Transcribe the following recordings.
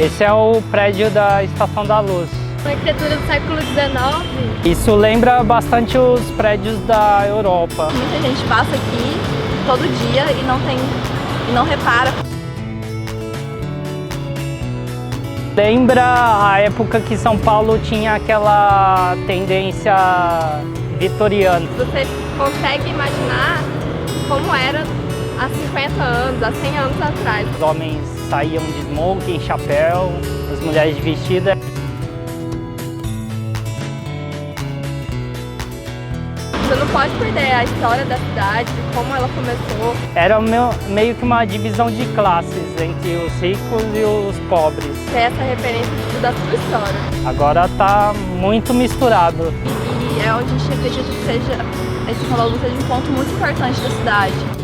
Esse é o prédio da Estação da Luz. Uma arquitetura do século XIX. Isso lembra bastante os prédios da Europa. Muita gente passa aqui todo dia e não repara. Lembra a época que São Paulo tinha aquela tendência vitoriana. Você consegue imaginar como era há 50 anos, há 100 anos atrás. Os homens saíam de smoking, chapéu, as mulheres de vestida. Você não pode perder a história da cidade, como ela começou. Era meio que uma divisão de classes entre os ricos e os pobres. Ter essa referência da sua história. Agora está muito misturado. E é onde a gente acredita que a Estação da Luz seja um ponto muito importante da cidade.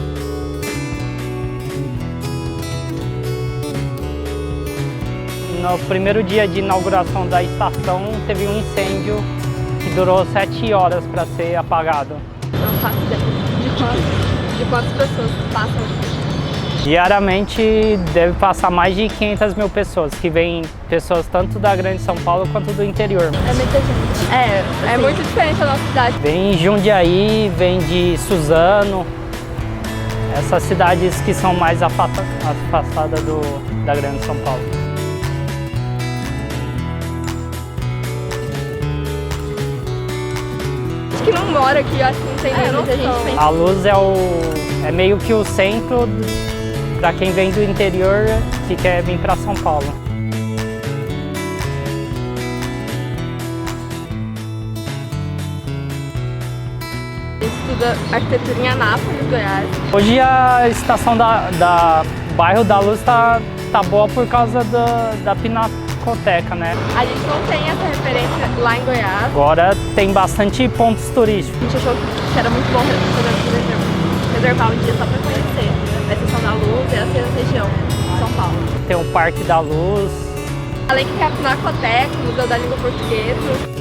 No primeiro dia de inauguração da estação, teve um incêndio que durou 7 horas para ser apagado. Não faço ideia de quantas pessoas passam aqui. Diariamente deve passar mais de 500 mil pessoas, que vêm pessoas tanto da Grande São Paulo quanto do interior. É muita gente. É muito diferente a nossa cidade. Vem de Jundiaí, vem de Suzano, essas cidades que são mais afastadas da Grande São Paulo. Que não mora aqui, eu acho que não tem muita gente pensa. A Luz é meio que o centro para quem vem do interior que quer vir para São Paulo. Estuda arquitetura em Anápolis, Goiás. Hoje a estação da bairro da Luz tá boa por causa da Pinacoteca, né? A gente não tem essa referência lá em Goiás. Agora tem bastante pontos turísticos. A gente achou que era muito bom reservar um dia só para conhecer a Estação da Luz e essa região de São Paulo. Tem o Parque da Luz. Além que tem a Pinacoteca, o Museu da Língua Portuguesa.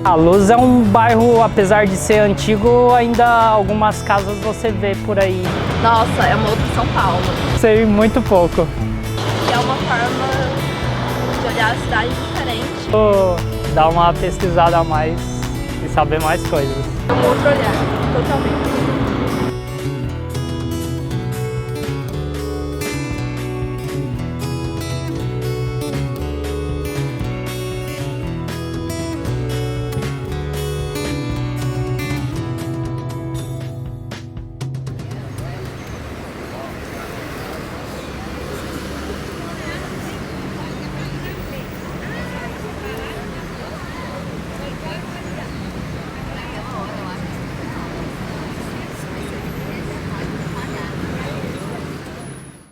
A Luz é um bairro, apesar de ser antigo, ainda algumas casas você vê por aí. Nossa, é uma outra São Paulo. Sei muito pouco. E é uma forma de olhar a cidade diferente. Vou dar uma pesquisada a mais e saber mais coisas. É um outro olhar, totalmente.